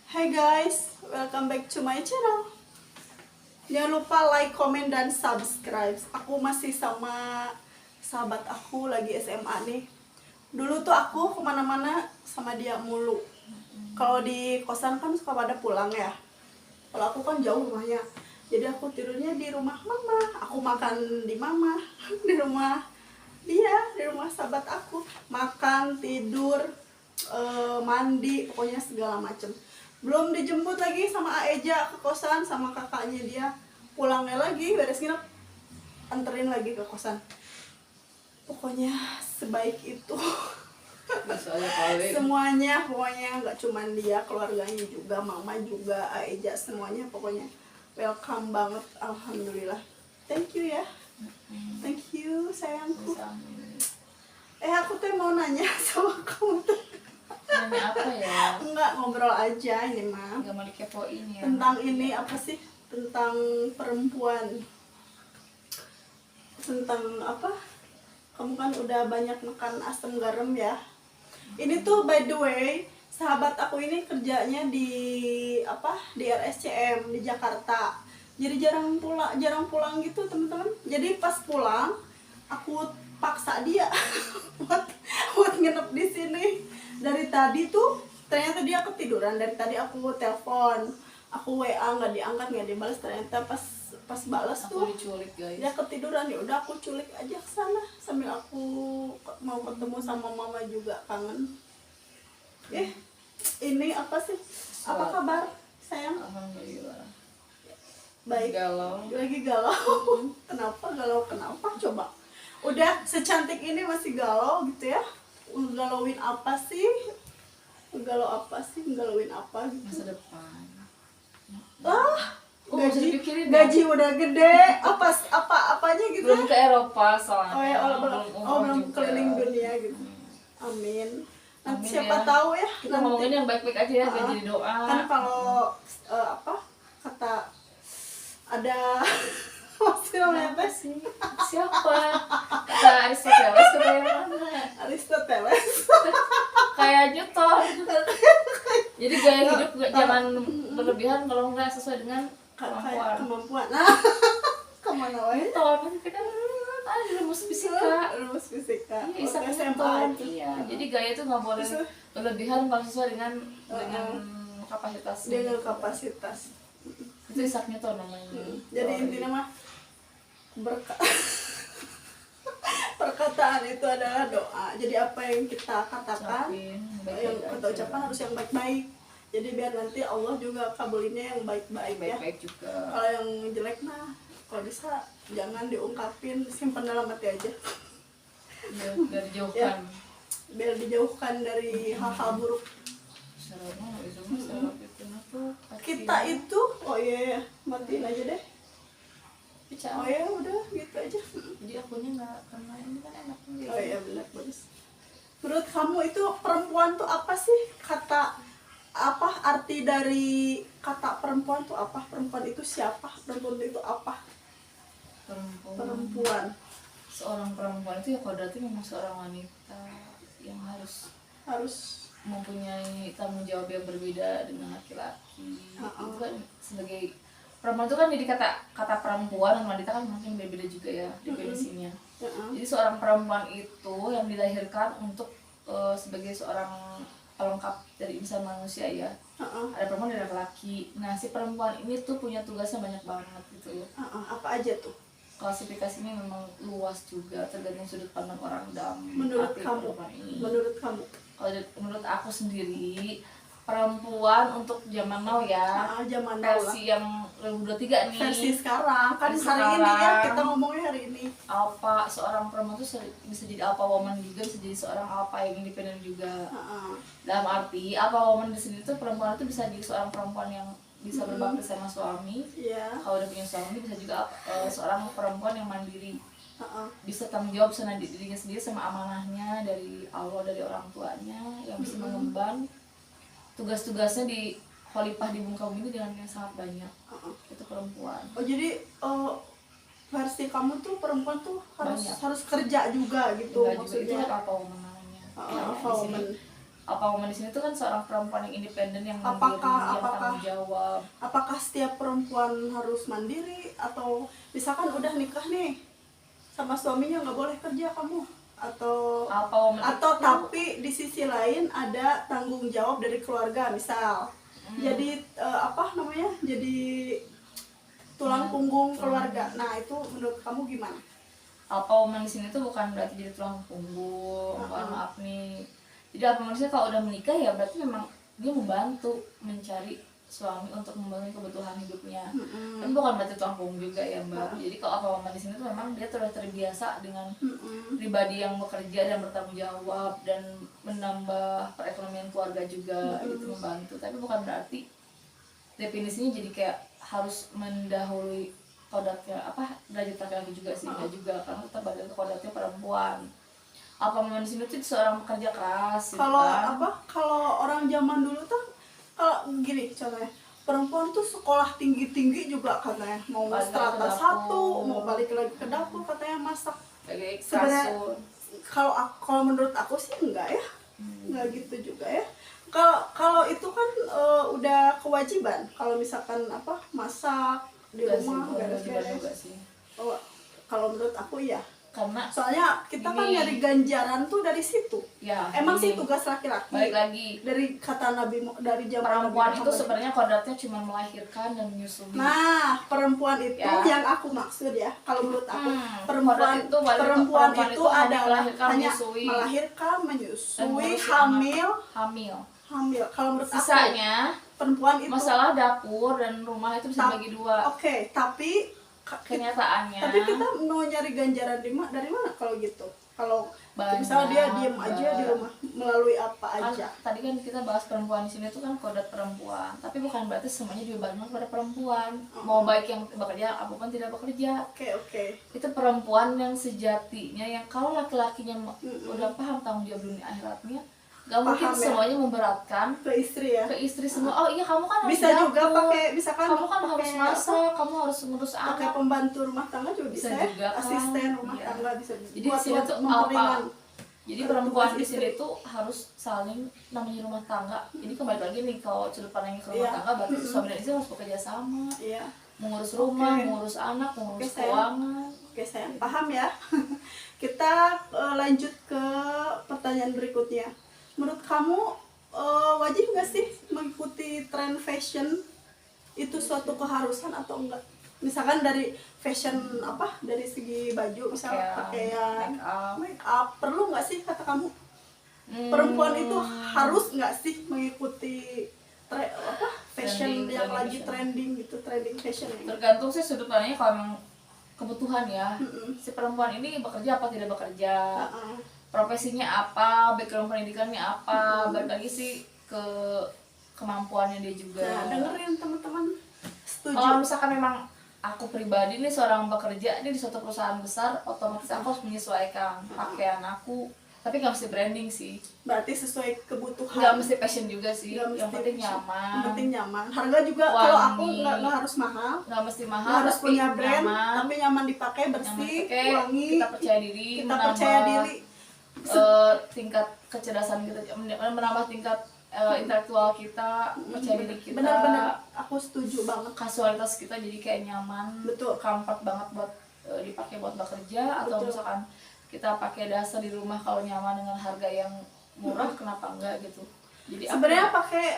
Hai guys, welcome back to my channel. Jangan lupa like, comment, dan subscribe. Aku masih sama sahabat aku lagi SMA nih. Dulu tuh aku kemana-mana sama dia mulu. Kalau di kosan kan suka pada pulang ya. Kalau aku kan jauh rumahnya, jadi aku tidurnya di rumah mama. Aku makan di mama, di rumah dia, di rumah sahabat aku. Makan, tidur, mandi, pokoknya segala macem. Belum dijemput lagi sama Aeja ke kosan, sama kakaknya dia. Pulangnya lagi, beres nginep, anterin lagi ke kosan. Pokoknya sebaik itu. Semuanya, pokoknya nggak cuman dia, keluarganya juga, mama juga, Aeja, semuanya pokoknya welcome banget, alhamdulillah. Thank you ya, thank you sayangku. Aku tuh mau nanya sama kamu tuh. Nanya apa ya? Enggak, ngobrol aja ini mah. Gak mau dikepoin ya. Tentang ini apa sih? Tentang perempuan. Tentang apa? Kamu kan udah banyak makan asam garam ya. Ini tuh by the way, sahabat aku ini kerjanya di apa? Di RSCM di Jakarta. Jadi jarang pulang gitu, teman-teman. Jadi pas pulang, aku paksa dia buat nginep di sini. Dari tadi tuh ternyata dia ketiduran. Dari tadi aku telepon, aku WA nggak diangkat, nggak dibalas. Ternyata pas balas Aku tuh diculik guys. dia ketiduran. Ya udah aku culik aja ke sana sambil aku mau ketemu sama mama juga, kangen. Ini apa sih? Apa kabar sayang? Alhamdulillah. Baik. Galau. Lagi galau. Kenapa galau? Kenapa coba? Udah secantik ini masih galau gitu ya? Galauin apa sih? Galau apa sih? Galauin apa gitu? Masa depan. Gaji udah gede. Apanya gitu? Belum ke Eropa soalnya. Oh ya, belum juga. keliling dunia gitu. Amin. Nanti Amin siapa ya. tahu ya. Kita ngomongin yang baik-baik aja ya, biar jadi doa. Kan kalau kata ada maksudnya apa sih? Siapa? Kata Aristoteles kata yang mana? Aristoteles. Kayak Newton. Jadi gaya hidup jangan berlebihan kalau nggak sesuai dengan Kemampuan. Kemana wae? Newton itu kan ada rumus fisika. Rumus fisika. Iya, Isaac SMA Newton. itu. Iya. Jadi gaya itu nggak boleh berlebihan kalau sesuai dengan kapasitas. Dengan kapasitas. Itu Isaac Newton namanya. Jadi intinya mah perkataan itu adalah doa. Jadi apa yang kita katakan, yang kita ucapkan harus yang baik-baik. Jadi biar nanti Allah juga kabulinnya yang baik-baik ya. Baik-baik juga. Kalau yang jelek mah, kalau bisa jangan diungkapin, simpan dalam hati aja. Biar dijauhkan. Biar dijauhkan dari hal-hal buruk. Kita itu, oh iya, matiin aja deh. Oh ya udah gitu aja. Jadi akunya nggak kena ini kan enak. Oh iya benar, bagus. Menurut kamu itu perempuan tuh apa sih? Apa arti dari kata perempuan tuh apa? Perempuan itu siapa? Perempuan itu apa? Perempuan. Seorang perempuan itu ya kodratnya memang seorang wanita yang harus mempunyai tanggung jawab yang berbeda dengan laki-laki. Itu kan sebagai perempuan itu kan, jadi kata perempuan dan wanita kan mungkin berbeda juga ya definisinya. Jadi seorang perempuan itu yang dilahirkan untuk sebagai seorang pelengkap dari insan manusia ya. Ada perempuan dan laki-laki. Nah si perempuan ini tuh punya tugasnya banyak banget gitu. Apa aja tuh? Klasifikasinya memang luas juga, tergantung sudut pandang orang dalam Menurut arti kamu? perempuan ini. Menurut kamu? Kalau menurut aku sendiri, perempuan untuk zaman now ya, zaman now versi yang 2023 nih, versi sekarang kan versi hari ini ya, sekarang. kita ngomongnya hari ini. Alpha, seorang perempuan itu bisa jadi alpha woman juga, bisa jadi seorang alpha yang independen juga. Dalam arti alpha woman di sini tuh perempuan itu bisa jadi seorang perempuan yang bisa berbakti sama suami. Kalau udah punya suami bisa juga seorang perempuan yang mandiri. Bisa tanggung jawab sama dirinya sendiri, sama amanahnya dari Allah, dari orang tuanya, yang bisa mengemban tugas-tugasnya di khalifah di muka bumi dengan yang sangat banyak. Itu perempuan. Oh jadi versi kamu tuh perempuan tuh harus kerja juga gitu. Enggak, maksudnya juga itu apa woman namanya. alpha woman. Apa Woman di sini tuh kan seorang perempuan yang independen, yang mandiri, Apakah yang tanggung jawab. apakah setiap perempuan harus mandiri, atau misalkan udah nikah nih sama suaminya nggak boleh kerja kamu, atau Apa Woman itu, tapi di sisi lain ada tanggung jawab dari keluarga, misal jadi apa namanya, jadi tulang punggung keluarga. Nah itu menurut kamu gimana? apa Woman di sini tuh bukan berarti jadi tulang punggung. Mohon maaf nih. Jadi apa manusia kalau udah menikah ya berarti memang dia membantu mencari suami untuk memenuhi kebutuhan hidupnya. Tapi bukan berarti tulang punggung juga ya Mbak. Jadi kalau apa Woman di sini tuh memang dia sudah terbiasa dengan pribadi yang bekerja dan bertanggung jawab dan menambah perekonomian keluarga juga, itu membantu. Tapi bukan berarti definisinya jadi kayak harus mendahului kodratnya apa derajat laki-laki juga sih, enggak juga, karena tetap ada kodratnya perempuan. Apa Memang di sini tuh seorang pekerja keras gitu Kalau kan. kalau orang zaman dulu tuh, kalau gini contohnya, perempuan tuh sekolah tinggi juga katanya, mau Balik strata ke 1, dapur. mau balik lagi ke dapur katanya masak. Sebagai Sebenarnya kasur. kalau menurut aku sih enggak ya, enggak gitu juga ya. Kalau itu kan udah kewajiban, kalau misalkan apa masak di Enggak sih, rumah bukan kewajiban juga beres-beres. sih. Oh, kalau menurut aku ya, Karena soalnya kita kan Gini. nyari ganjaran tuh dari situ. ya Emang gini, sih tugas laki-laki. balik lagi, Dari kata Nabi, dari zaman perempuan Nabi itu Muhammad. sebenarnya kodratnya cuma melahirkan dan menyusui. Nah, perempuan itu Ya. yang aku maksud ya. Kalau menurut aku, Kodrat itu balik ke perempuan perempuan itu itu hanya adalah melahirkan, hanya menyusui. melahirkan, Dan menyusui, ngurusin hamil. hamil. Kalau menurut aku, Sisanya perempuan itu masalah dapur dan rumah itu bisa dibagi dua. Oke, tapi Kenyataannya kita mau nyari ganjaran dari mana kalau gitu? Kalau Banyak, misalnya dia diam aja di Mbak. rumah, melalui apa kan aja? tadi kan kita bahas perempuan di sini tuh kan kodrat perempuan, tapi bukan berarti semuanya dibebankan kepada perempuan. Mau baik yang bekerja apapun tidak bekerja, Oke. itu perempuan yang sejatinya, yang kalau laki-lakinya udah paham tanggung jawab dunia akhiratnya, gak mungkin Paham ya? semuanya memberatkan Ke istri ya. ke istri semua. Oh iya, kamu kan harus Bisa dapur, juga pakai, misalkan kamu kan harus pakai masak, kamu harus ngurus pakai anak. pembantu rumah tangga juga bisa, Bisa ya? juga kan. Asisten rumah Iya. tangga bisa. Jadi di sini tuh memperingan. apa? Jadi Tugas perempuan di istri. sini tuh harus saling, namanya rumah tangga. Jadi kembali lagi nih, kalau sudut pandangnya ke rumah Iya. tangga berarti suami dan istri harus bekerja sama, Iya. mengurus rumah, Oke. mengurus anak, mengurus Oke, sayang. keuangan. Oke, saya paham ya. Kita lanjut ke pertanyaan berikutnya. Menurut kamu wajib nggak sih mengikuti tren fashion? Itu suatu keharusan atau enggak? Misalkan dari fashion apa? Dari segi baju, misalnya pakaian, make up, perlu nggak sih kata kamu? Perempuan itu harus nggak sih mengikuti fashion yang lagi trending gitu, trending fashion ini? Tergantung sih sudut pandangnya. Kalau memang kebutuhan ya, si perempuan ini bekerja apa tidak bekerja, profesinya apa, background pendidikannya apa, balik lagi sih ke kemampuannya dia juga. Nah, dengerin teman-teman, setuju. Kalau misalkan memang aku pribadi nih seorang bekerja ini di suatu perusahaan besar, otomatis aku harus menyesuaikan pakaian aku, tapi nggak mesti branding sih, Berarti sesuai kebutuhan. nggak mesti fashion juga sih, Nggak mesti yang penting fashion. nyaman, Yang penting nyaman. Harga juga Wangi. kalau aku nggak harus mahal. nggak mesti Nggak mahal, harus tapi punya brand, nyaman, tapi nyaman dipakai, nyaman bersih, pakai, wangi. kita percaya diri, Kita percaya diri. tingkat kecerdasan kita, menambah tingkat intelektual kita, percaya diri kita, Benar-benar aku setuju banget. kasualitas kita jadi kayak nyaman, Betul. comfort banget buat dipakai buat bekerja, atau Betul. misalkan kita pakai dasar di rumah kalau nyaman dengan harga yang murah, kenapa enggak gitu. Jadi Sebenarnya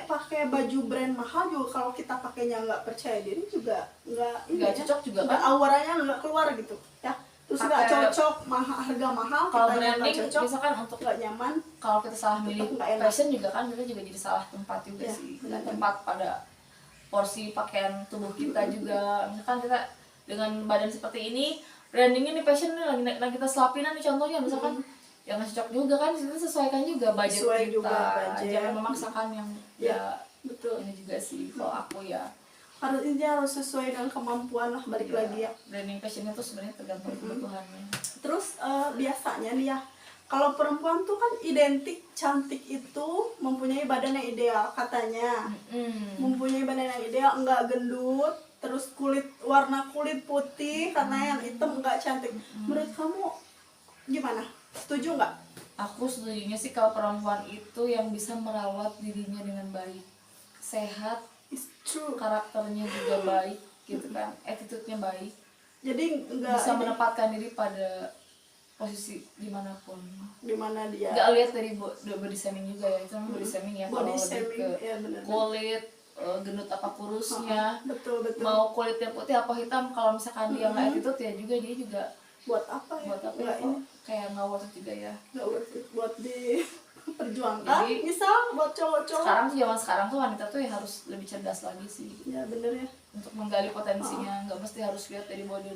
pakai baju brand mahal juga kalau kita pakainya nggak percaya diri juga nggak cocok juga kan. Auranya nggak keluar gitu ya. Terus nggak Pakai- cocok, harga mahal, Kalau kitanya nggak branding cocok, misalkan untuk nggak nyaman. kalau kita salah milih Tetep nggak enak. fashion juga kan, kita juga jadi salah tempat juga Ya, sih, benar. tempat pada porsi pakaian tubuh kita juga. Misalkan kita dengan badan seperti ini, brandingnya nih fashion nih lagi kita selapinan nih contohnya, misalkan ya nggak cocok juga kan, kita sesuaikan juga budget Sesuai kita, juga budget. jangan memaksakan yang ya Betul. ini juga sih kalau aku ya. Harus sesuai dengan kemampuan lah, balik lagi ya. Branding fashionnya tuh sebenarnya tergantung kebutuhannya. Terus biasanya nih ya, kalau perempuan tuh kan identik cantik itu mempunyai badan yang ideal katanya. Mempunyai badan yang ideal, enggak gendut, terus warna kulit putih, karena yang hitam enggak cantik. Menurut kamu gimana? Setuju nggak? Aku setujunya sih kalau perempuan itu yang bisa merawat dirinya dengan baik, sehat, It's true. karakternya juga baik gitu kan, attitude-nya baik, Jadi enggak bisa menempatkan diri pada posisi dimanapun. dimana dia Nggak lihat dari body shaming juga ya, itu namanya body shaming ya, body kalau lebih shaming, ke ya benar. kulit, gendut apa kurusnya, Betul. mau kulitnya putih apa hitam, kalau misalkan dia nggak attitude ya juga dia juga Buat apa ya? buat apa ya, Nggak kok kayak nggak worth it juga ya. nggak worth it buat diperjuangkan. Jadi, Misal buat cowok-cowok. Sekarang tuh zaman sekarang tuh wanita tuh ya harus lebih cerdas lagi sih Ya bener ya. untuk menggali potensinya, nggak mesti harus lihat dari body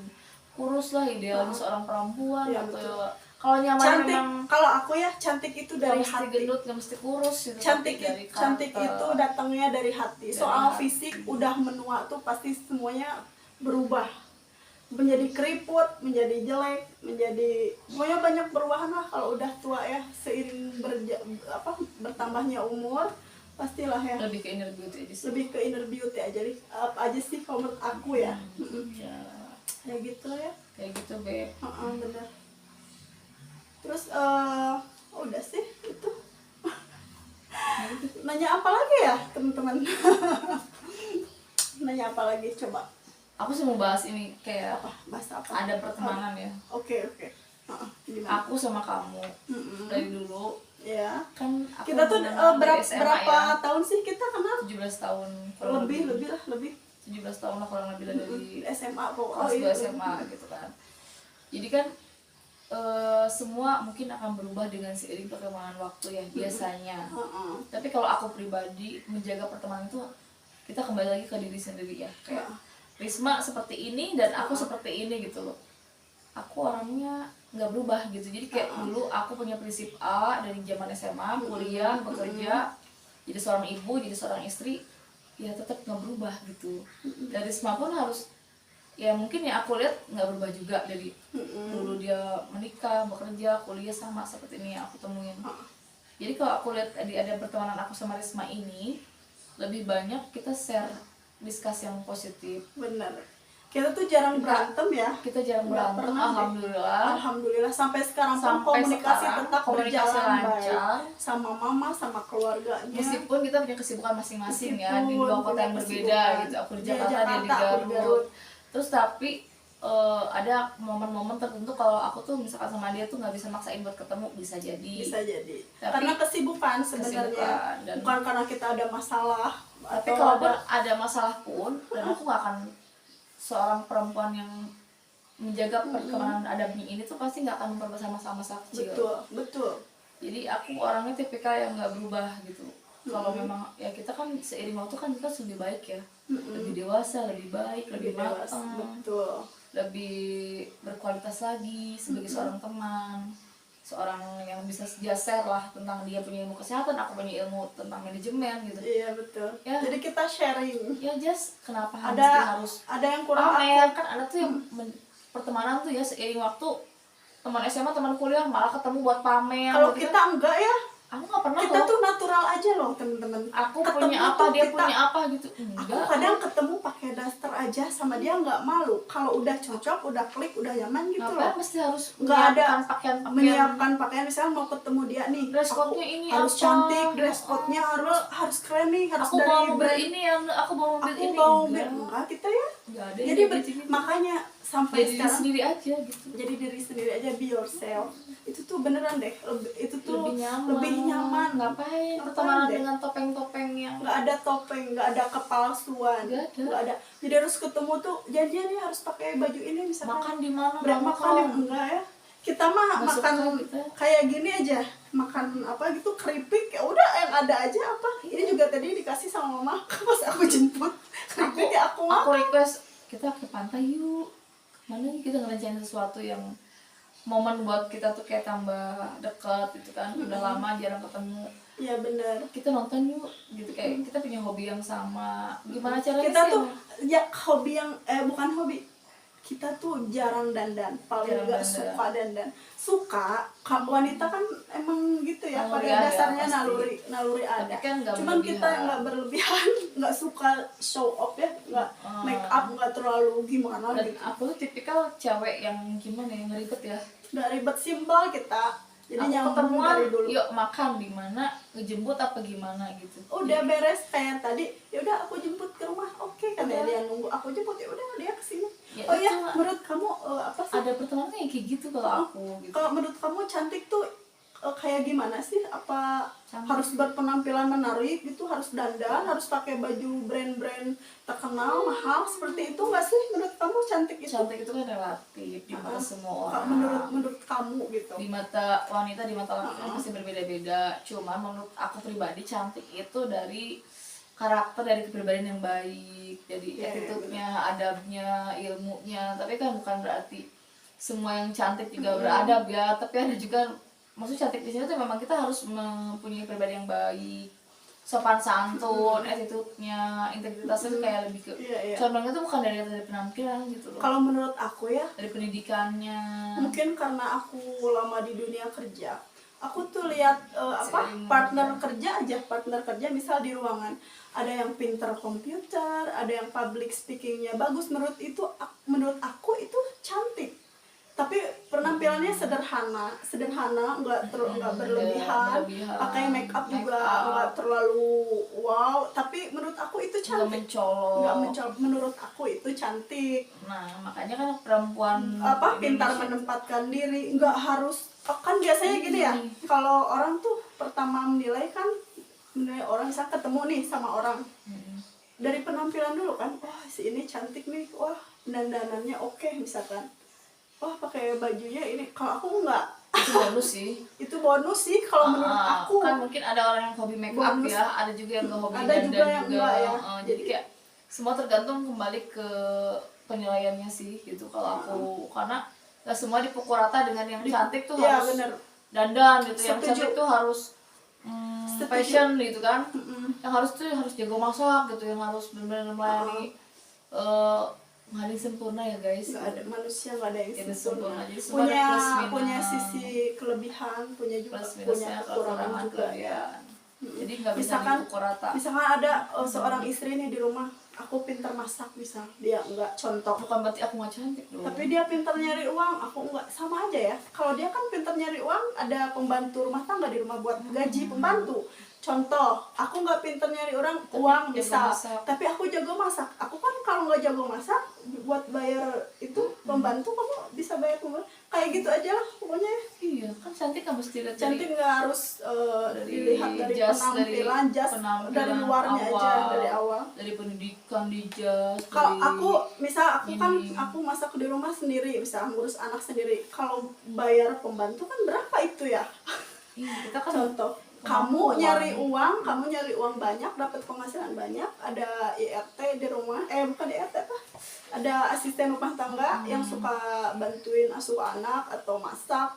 kurus lah idealnya seorang perempuan, Ya, atau betul. kalau nyaman Cantik, memang kalau aku ya cantik itu nggak dari mesti hati. gendut, nggak mesti kurus gitu, Cantik tapi dari cantik karakter. itu datangnya dari hati. Dari Soal hati. fisik udah menua tuh pasti semuanya berubah. Menjadi keriput, menjadi jelek, menjadi pokoknya banyak perubahan lah kalau udah tua ya, seiring bertambahnya umur pastilah ya. Lebih ke inner beauty aja sih. Lebih ke inner beauty aja. Jadi apa aja sih kalau menurut aku ya. Ya, Ya gitu ya. kayak gitu Beb. Bener. Terus udah sih itu. Nanya apa lagi ya teman-teman? Nanya apa lagi coba? Aku sih mau bahas ini kayak Apa? Bahas apa? ada pertemanan ya. Oke. Gimana? Aku sama kamu dari dulu Ya. kan aku Kita tuh mengenal dari SMA berapa ya. tahun sih kita kenal? 17 tahun kurang Lebih 17 tahun lah kurang lebih dari SMA kok. kelas 2 SMA gitu kan. Jadi kan semua mungkin akan berubah dengan seiring perkembangan waktu ya biasanya. Tapi kalau aku pribadi menjaga pertemanan itu kita kembali lagi ke diri sendiri ya. Kayak Risma seperti ini dan aku seperti ini gitu loh. Aku orangnya nggak berubah gitu. Jadi kayak dulu aku punya prinsip A dari zaman SMA, kuliah, bekerja, jadi seorang ibu, jadi seorang istri, ya tetap nggak berubah gitu. Dan Risma pun harus, ya mungkin ya aku lihat nggak berubah juga dari dulu dia menikah, bekerja, kuliah sama seperti ini yang aku temuin. Jadi kalau aku lihat ada pertemanan aku sama Risma ini, lebih banyak kita share discuss yang positif. Bener. Kita tuh jarang berantem ya. Kita jarang Nggak berantem, pernah deh. alhamdulillah. Alhamdulillah sampai sekarang pun Sampai komunikasi sekarang, tetap komunikasi berjalan lancar. baik sama mama, sama keluarganya. Meskipun kita punya kesibukan masing-masing ya di Meskipun dua kota punya yang berbeda kesibukan. gitu. Aku di Dia Jakarta, dia di aku di Garut. Terus tapi ada momen-momen tertentu kalau aku tuh misalkan sama dia tuh nggak bisa maksain buat ketemu, bisa jadi. Bisa jadi. Tapi Karena kesibukan sebenarnya. kesibukan, dan Bukan karena kita ada masalah. tapi atau kalaupun ada masalah pun, dan aku nggak akan seorang perempuan yang menjaga perkembangan adabnya ini tuh pasti nggak akan memperbesar masalah-masalah kecil. Betul. Jadi aku orangnya tipikal yang nggak berubah gitu. Kalau memang ya kita kan seiring waktu kan kita lebih baik ya, lebih dewasa, lebih baik, lebih dewasa. matang, Betul. lebih berkualitas lagi sebagai seorang teman, seorang yang bisa dia share lah tentang dia punya ilmu kesehatan, aku punya ilmu tentang manajemen gitu. Iya betul. Ya. Jadi kita sharing. Ya just kenapa harus Ada yang kurang pamer kan, ada tuh yang pertemanan tuh ya seiring waktu teman SMA, teman kuliah malah ketemu buat pamer. Kalau gitu kita kan. enggak ya. Aku nggak pernah Kita loh. tuh natural aja loh temen-temen. Aku Ketemu punya apa, tuh dia kita- punya apa gitu. Aku Enggak. kadang ketemu pakai daster aja sama dia nggak malu. Kalau udah cocok, udah klik, udah nyaman gitu Ngapain loh. mesti harus Nggak ada menyiapkan pakaian-pakaian. Menyiapkan pakaian misalnya mau ketemu dia nih. Dress aku code-nya ini harus apa? cantik, dress code-nya harus keren nih, harus Aku dari bawa mobil brand. ini yang aku bawa mobil Aku ini. bawa mobil Enggak. enggak kita ya. Enggak ada. Jadi yang kayak gitu. makanya sampai Jadi diri sekarang sendiri aja gitu. jadi diri sendiri aja, be yourself. Itu tuh beneran deh. Itu tuh Lebih nyaman. Ngapain Ngapain pertemanan deh? dengan topeng-topeng yang Nggak ada topeng, nggak ada kepalsuan, Nggak ada. Jadi harus ketemu tuh janjian nih harus pakai baju ini misalkan. makan di mana? Makan yang enggak ya. Kita mah Nggak makan suka kita. kayak gini aja, makan apa gitu keripik ya udah yang ada aja apa. Ini juga tadi dikasih sama mama pas aku jemput keripik ya aku Aku makan. request kita ke pantai yuk. Mana yuk kita ngerencanain sesuatu yang momen buat kita tuh kayak tambah dekat gitu kan. Udah lama jarang ketemu. Iya benar. Kita nonton yuk gitu, kayak kita punya hobi yang sama. Gimana caranya Kita sih tuh emang? ya hobi yang bukan hobi. Kita tuh jarang dandan, paling Jarang nggak dandan. suka dandan. Suka, wanita kan emang gitu ya, Naluri pada ada, dasarnya pasti. naluri ada. Tapi kan nggak Cuman kita berlebihan. nggak berlebihan, nggak suka show off ya, nggak make up nggak terlalu gimana Dan gitu. aku tuh tipikal cewek yang gimana ya, ngeribet ya. Nggak ribet, simpel kita. Jadi aku nyambung ketemuan dari dulu. yuk makan di mana, ngejemput apa gimana gitu. Udah beres kayak tadi, ya udah aku jemput ke rumah, oke kan ya, dia nunggu aku jemput, ya udah dia kesini. Ya, Oh ya, itu menurut kamu apa sih? ada pertemuan yang kayak gitu kalau aku gitu. Kalau menurut kamu cantik tuh kayak gimana sih? Apa Cantik. harus berpenampilan menarik gitu, harus dandan, harus pakai baju brand-brand terkenal mahal seperti itu nggak sih? Menurut kamu cantik itu? Cantik itu kan relatif di mata semua orang. Menurut kamu gitu. Di mata wanita, di mata laki kan pasti berbeda-beda. Cuma menurut aku pribadi cantik itu dari karakter, dari kepribadian yang baik, jadi attitude-nya, adabnya, ilmunya. Tapi kan bukan berarti semua yang cantik juga beradab ya. Tapi ada juga, maksudnya cantik di sini tuh memang kita harus mempunyai pribadi yang baik, sopan santun, attitude-nya, integritasnya tuh kayak lebih ke condongnya tuh bukan dari penampilan gitu loh. Kalau menurut aku ya, dari pendidikannya. Mungkin karena aku lama di dunia kerja, aku tuh lihat partner kerja misal di ruangan ada yang pinter komputer, ada yang public speakingnya bagus, menurut aku itu cantik. Tapi penampilannya sederhana, nggak berlebihan, pakai make up juga nggak terlalu wow. Tapi menurut aku itu cantik. Nggak mencolok. Menurut aku itu cantik. Nah makanya kan perempuan pintar menempatkan diri, nggak harus kan biasanya gini ya. Kalau orang tuh pertama menilai orang, misal ketemu nih sama orang, dari penampilan dulu kan, wah si ini cantik nih, wah dandanannya oke misalkan. Wah pakai bajunya ini. Kalau aku enggak. Itu bonus sih. Itu bonus sih kalau menurut aku. Kan mungkin ada orang yang hobi make up ya, ada juga yang nggak hobi ada juga yang enggak ya. Jadi kayak semua tergantung kembali ke penilaiannya sih gitu kalau aku. Karena nggak semua dipukul rata dengan yang cantik tuh harus dandan gitu. Yang cantik tuh harus fashion gitu kan. Yang harus jago masak gitu, yang harus benar-benar melayani nggak ada yang sempurna ya guys. Nggak ada manusia, nggak ada yang sempurna. Jadi punya sisi kelebihan, punya kekurangan juga ya. Jadi nggak bisa dipukul rata. Misalkan ada seorang istri nih di rumah, aku pintar masak misal, dia nggak contoh. Bukan berarti aku nggak cantik dong. Tapi dia pintar nyari uang, aku nggak, sama aja ya. Kalau dia kan pintar nyari uang, ada pembantu rumah tangga di rumah buat gaji pembantu. Contoh, aku nggak pintar nyari uang bisa, tapi aku jago masak. Aku kan kalau nggak jago masak, buat bayar itu pembantu, kamu bisa bayar pembantu. Kayak gitu aja lah pokoknya. Iya, kan cantik kan mesti dilihat. Cantik nggak harus dilihat dari penampilan, dari luarnya awal, aja, dari awal. Dari pendidikan di jas. Kalau aku aku masak di rumah sendiri, bisa ngurus anak sendiri. Kalau bayar pembantu kan berapa itu ya? Iya, kita kan contoh. Kamu nyari uang banyak, dapat penghasilan banyak, ada IRT di rumah, bukan IRT apa? Ada asisten rumah tangga yang suka bantuin asuh anak atau masak,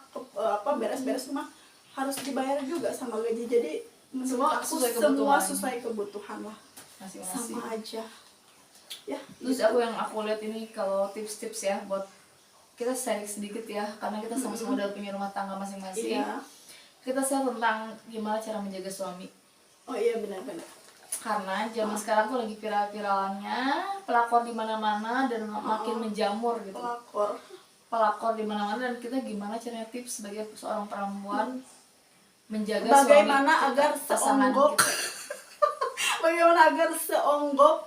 beres-beres rumah, harus dibayar juga sama gaji. Jadi semua sesuai kebutuhan lah. Masing-masing. Sama aja. Ya. Terus aku lihat ini kalau tips-tips ya buat kita sharing sedikit ya, karena kita sama-sama udah punya rumah tangga masing-masing. Iya. Kita share tentang gimana cara menjaga suami. Oh iya, benar-benar. Karena zaman sekarang tuh lagi viral-viralnya pelakor di mana-mana dan makin menjamur gitu. Pelakor di mana-mana, dan kita gimana caranya tips sebagai seorang perempuan menjaga bagaimana suami agar seonggok bagaimana agar seonggok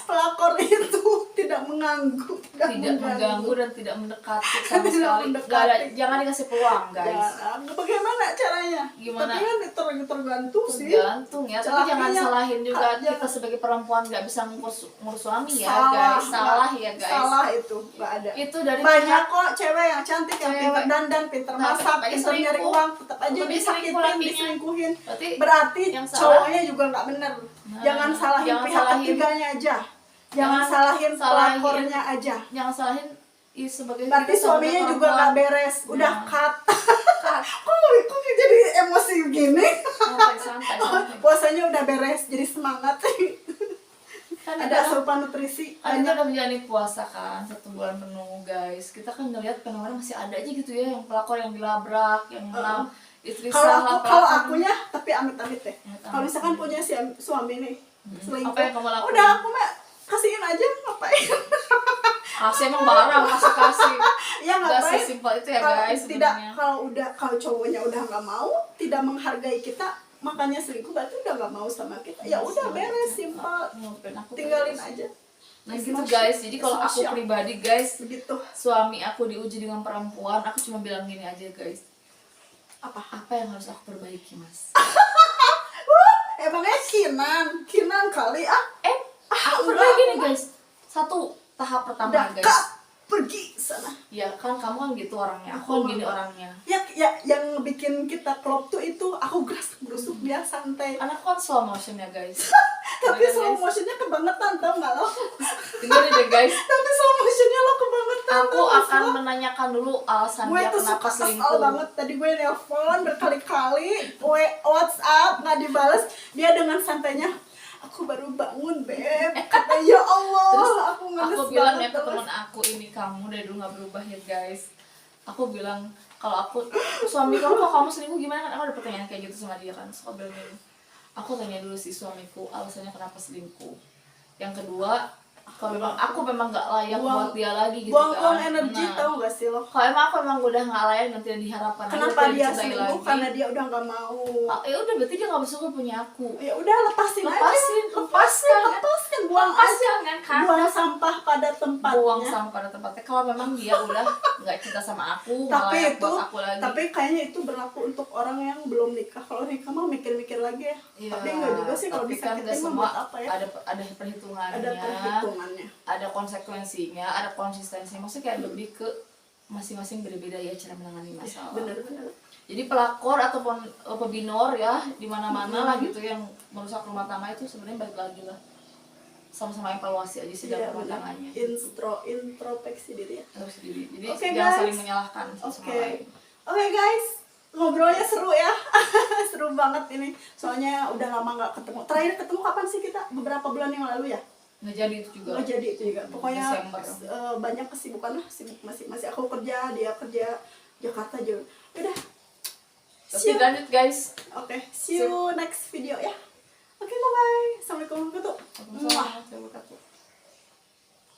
pelakor itu tidak mengganggu dan tidak mendekati sama sekali. Jangan dikasih peluang guys. Bagaimana caranya? Gimana? Tapi kan tergantung sih. Tergantung ya. Tapi jangan salahin juga kita sebagai perempuan nggak bisa ngurus suami ya guys. Salah ya guys. Salah itu nggak ada. Itu dari banyak kok cewek yang cantik, yang pintar dandan, pintar masak, pintar nyari uang, tetap aja disakitin, diselingkuhin. Berarti cowoknya juga nggak benar. Jangan salahin pihak ketiganya aja. Jangan salahin pelakornya aja. Jangan salahin sebagai berarti suaminya juga nggak beres. Udah cut. Kok jadi emosi gini? Santai. Puasanya udah beres, jadi semangat. Kan ada asupan nutrisi. Kita udah menjalani puasa kan 1 bulan penuh guys. Kita kan ngelihat fenomena masih ada aja gitu ya, yang pelakor yang dilabrak, yang menang istri salah. Kalau akunya, tapi amit-amit deh. Kalau misalkan punya suami nih selingkuh, udah aku mah kasihin aja, ngapain? kasih emang barang kasih Ya nggak ngapain? sesimpel itu ya Kalau guys tidak, sebenarnya. kalau cowoknya udah nggak mau, tidak menghargai kita, makanya selingkuh berarti udah nggak mau sama kita. Ya udah beres, simpel, tinggalin aja. Nah gitu guys, jadi kalau aku pribadi guys, Begitu. suami aku diuji dengan perempuan, aku cuma bilang gini aja guys, Apa yang harus aku perbaiki mas? Emangnya Kinan kali Aku udah, perbaiki nih guys, satu tahap pertama udah guys. Kak, pergi sana. Ya kan kamu kan gitu orangnya, aku kan gini orangnya. Ya yang bikin kita klop tuh itu aku gerusuk dia santai. Karena aku kan slow motion ya guys. Tapi slow motionnya kebangetan, tau nggak lo? Dengerin deh guys. Tapi slow motionnya lo kebangetan. Aku akan menanyakan dulu alasan Gue dia tuh kenapa suka kesel selingkuh. banget. Tadi gue nelpon berkali-kali, gue WhatsApp nggak dibales. Dia dengan santainya, aku baru bangun beb. Kata ya Allah. Terus aku ngenes aku bilang ya banget ke terus. teman aku, ini kamu dari dulu nggak berubah ya guys. Aku bilang kalau aku suami kamu kalau kamu selingkuh gimana, kan aku ada pertanyaan kayak gitu sama dia kan. Terus aku bilang gini, aku tanya dulu sih suamiku alasannya kenapa selingkuh. Yang kedua, kalau memang aku memang nggak layak buat dia lagi gitu Buang-buang kan. energi, Nah, tahu gak sih lo? kalau emang aku emang udah nggak layak nanti yang diharapkan aku Kenapa tidak dia dicintai selingkuh? lagi. Karena dia udah nggak mau. Ya udah berarti dia nggak bersyukur punya aku. Ya udah lepasin aja. Lepaskan Buang aja. kan. Buang sampah pada tempatnya. Buang sampah pada tempatnya. Kalau memang dia udah nggak cinta sama aku, nggak Tapi layak itu, buat aku lagi. tapi kayaknya itu berlaku untuk orang yang belum nikah. Kalau nikah mah mikir-mikir lagi ya. Iya, Tapi enggak juga sih kalau tapi kan disakitin nggak mah semua buat apa ya? ada perhitungannya, Ada perhitungannya. ada konsekuensinya, ada konsistensinya. Maksudnya kayak lebih ke masing-masing berbeda ya cara menangani masalah. Bener-bener. Jadi pelakor ataupun pebinor ya di mana-mana lah gitu yang merusak rumah tangga itu sebenarnya balik lagi lah, sama-sama evaluasi aja sih Iya, dalam rumah bener. tangganya. Introspeksi diri ya. Harus sendiri. Jadi Oke, jangan guys. saling menyalahkan satu sama Oke. lain. Oke guys, ngobrolnya seru ya. Seru banget ini. Soalnya udah lama nggak ketemu. Terakhir ketemu kapan sih kita? Beberapa bulan yang lalu ya? Nggak jadi itu juga. Nggak jadi itu juga. Pokoknya Desember. banyak kesibukan lah. Sibuk masih aku kerja, dia kerja Jakarta juga. Udah. Tapi lanjut guys. Oke, see you next video ya.